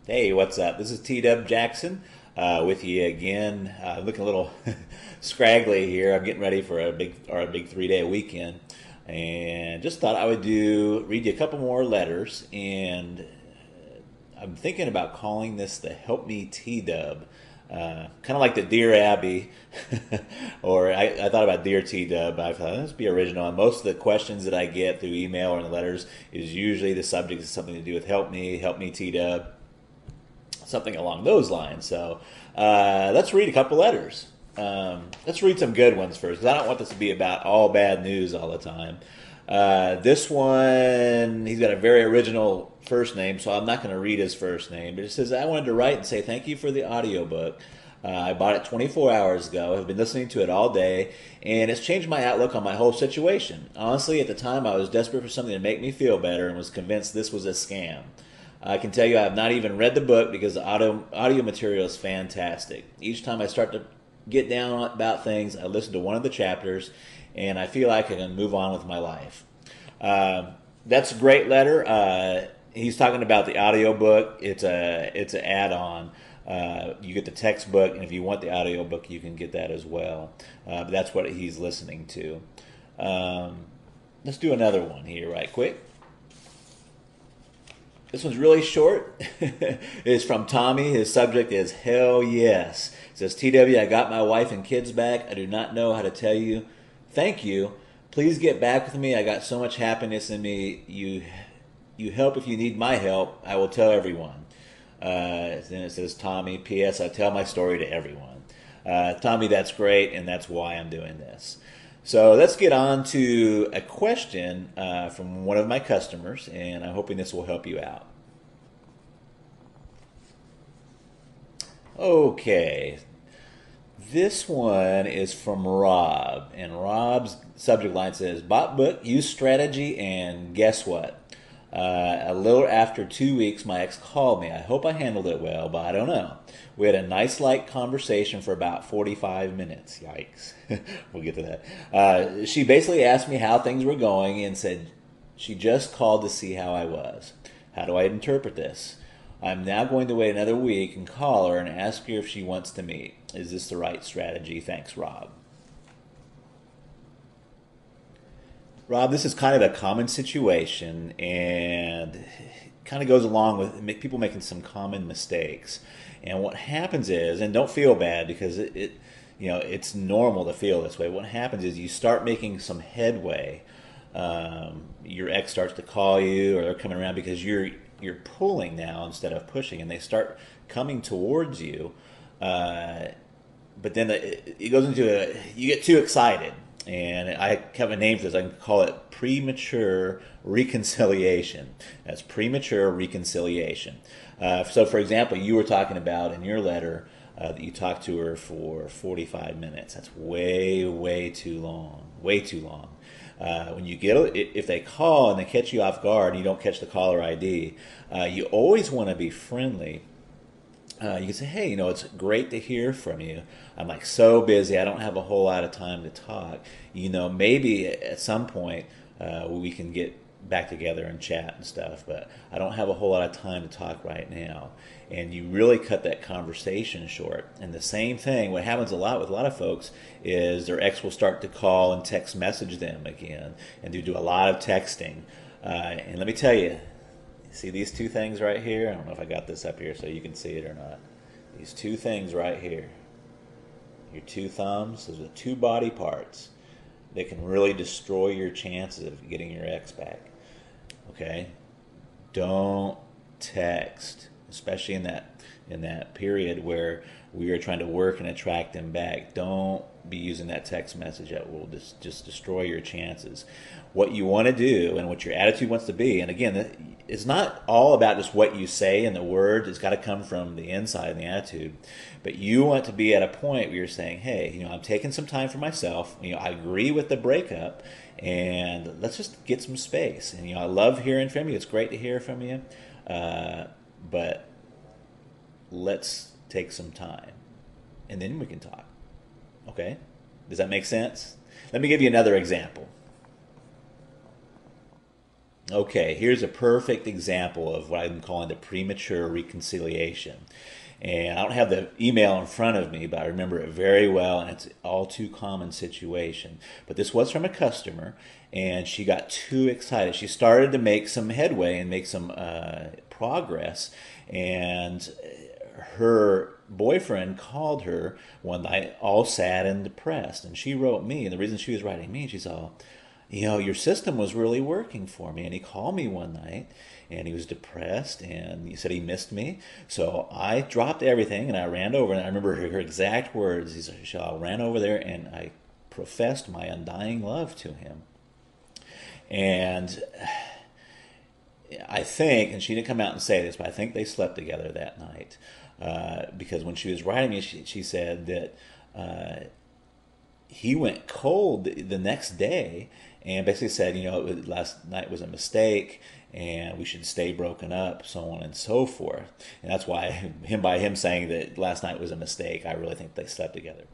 Hey, what's up? This is T-Dub Jackson with you again. Looking a little scraggly here. I'm getting ready for a big 3-day weekend, and just thought I would read you a couple more letters. And I'm thinking about calling this the Help Me T-Dub. Kind of like the Dear Abby, or I thought about Dear T Dub. I thought let's be original. And most of the questions that I get through email or in the letters is usually the subject is something to do with Help Me T Dub, something along those lines. So let's read a couple letters. Let's read some good ones first, because I don't want this to be about all bad news all the time. This one, he's got a very original first name, so I'm not going to read his first name. But it says, I wanted to write and say thank you for the audiobook. I bought it 24 hours ago. I've been listening to it all day, and it's changed my outlook on my whole situation. Honestly, at the time, I was desperate for something to make me feel better and was convinced this was a scam. I can tell you I have not even read the book because the audio material is fantastic. Each time I start to get down about things, I listen to one of the chapters, and I feel like I can move on with my life. That's a great letter. He's talking about the audiobook. It's an add-on. You get the textbook, and if you want the audiobook, you can get that as well. But that's what he's listening to. Let's do another one here right quick. This one's really short. It's from Tommy. His subject is Hell Yes. It says, TW, I got my wife and kids back. I do not know how to tell you thank you. Please get back with me. I got so much happiness in me. You help if you need my help. I will tell everyone. Then it says, Tommy, P.S. I tell my story to everyone. Tommy, that's great, and that's why I'm doing this. So let's get on to a question from one of my customers, and I'm hoping this will help you out. Okay, this one is from Rob, and Rob's subject line says, bought book, used strategy, and guess what? A little after 2 weeks, my ex called me. I hope I handled it well, but I don't know. We had a nice, light conversation for about 45 minutes. Yikes. We'll get to that. She basically asked me how things were going and said she just called to see how I was. How do I interpret this? I'm now going to wait another week and call her and ask her if she wants to meet. Is this the right strategy? Thanks, Rob. Rob, this is kind of a common situation, and kind of goes along with people making some common mistakes. And what happens is, and don't feel bad because it's normal to feel this way. What happens is you start making some headway. Your ex starts to call you, or they're coming around because you're pulling now instead of pushing, and they start coming towards you. But then it goes into you get too excited. And I have a name for this. I can call it premature reconciliation. That's premature reconciliation. So, for example, you were talking about in your letter that you talked to her for 45 minutes. That's way, way too long. Way too long. When you if they call and they catch you off guard and you don't catch the caller ID, you always want to be friendly. You can say, hey, it's great to hear from you. I'm like so busy. I don't have a whole lot of time to talk. Maybe at some point we can get back together and chat and stuff, but I don't have a whole lot of time to talk right now. And you really cut that conversation short. And the same thing, what happens a lot with a lot of folks is their ex will start to call and text message them again, and they do a lot of texting. And let me tell you, see these two things right here? I don't know if I got this up here so you can see it or not. These two things right here. Your two thumbs, those are two body parts that can really destroy your chances of getting your ex back. Okay? Don't text, especially in that period where we are trying to work and attract them back. Don't be using that text message. That will just destroy your chances. What you want to do and what your attitude wants to be, and again, it's not all about just what you say and the words. It's got to come from the inside and the attitude. But you want to be at a point where you're saying, hey, I'm taking some time for myself. I agree with the breakup, and let's just get some space. And I love hearing from you. It's great to hear from you, but let's take some time, and then we can talk. Okay? Does that make sense? Let me give you another example. Okay, here's a perfect example of what I'm calling the premature reconciliation. And I don't have the email in front of me, but I remember it very well, and it's all too common situation. But this was from a customer, and she got too excited. She started to make some headway and make some progress, and her boyfriend called her one night all sad and depressed, and she wrote me. And the reason she was writing me, she said, your system was really working for me. And he called me one night and he was depressed and he said he missed me. So I dropped everything and I ran over, and I remember her exact words. He said, I ran over there and I professed my undying love to him. And I think, and she didn't come out and say this, but I think they slept together that night. Because when she was writing me, she said that he went cold the next day and basically said, last night was a mistake and we should stay broken up, so on and so forth. And that's why by him saying that last night was a mistake, I really think they slept together.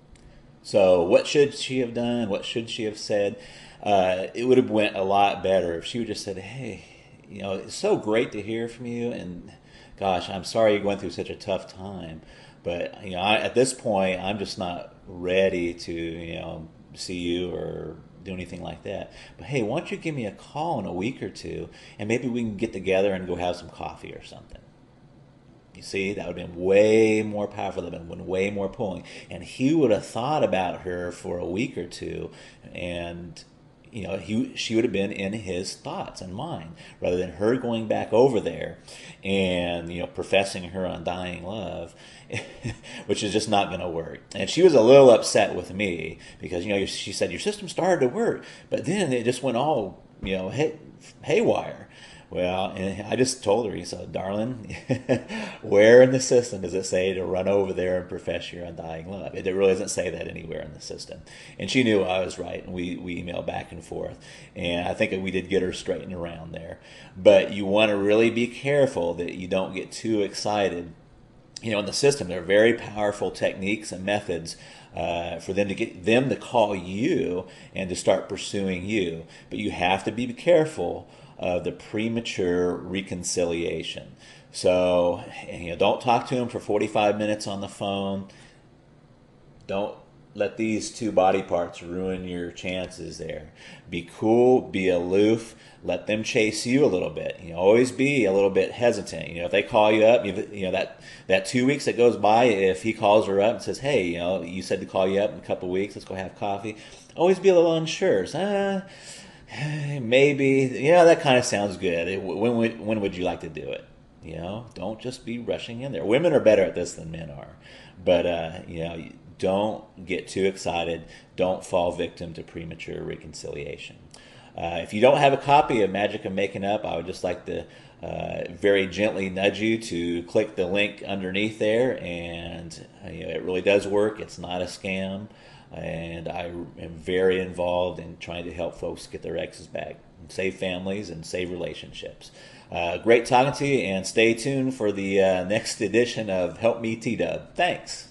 So what should she have done? What should she have said? It would have went a lot better if she would just said, hey, it's so great to hear from you, and gosh, I'm sorry you're going through such a tough time. But at this point, I'm just not ready to see you or do anything like that. But hey, why don't you give me a call in a week or two, and maybe we can get together and go have some coffee or something. You see, that would have been way more powerful. That would have been way more pulling. And he would have thought about her for a week or two, and she would have been in his thoughts and mind, rather than her going back over there and professing her undying love, which is just not going to work. And she was a little upset with me because she said your system started to work, but then it just went all haywire. Well, and I just told her, he said, darling, where in the system does it say to run over there and profess your undying love? It really doesn't say that anywhere in the system. And she knew I was right, and we emailed back and forth. And I think that we did get her straightened around there. But you want to really be careful that you don't get too excited. In the system, there are very powerful techniques and methods for them to get them to call you and to start pursuing you. But you have to be careful of the premature reconciliation. So, don't talk to him for 45 minutes on the phone. Don't let these two body parts ruin your chances there. Be cool, be aloof, let them chase you a little bit. Always be a little bit hesitant. If they call you up, that 2 weeks that goes by, if he calls her up and says, hey, you said to call you up in a couple of weeks, let's go have coffee. Always be a little unsure. Maybe, that kind of sounds good. When would you like to do it? Don't just be rushing in there. Women are better at this than men are. But, don't get too excited. Don't fall victim to premature reconciliation. If you don't have a copy of Magic of Making Up, I would just like to very gently nudge you to click the link underneath there. And it really does work. It's not a scam. And I am very involved in trying to help folks get their exes back, and save families and save relationships. Great talking to you, and stay tuned for the next edition of Help Me T-Dub. Thanks.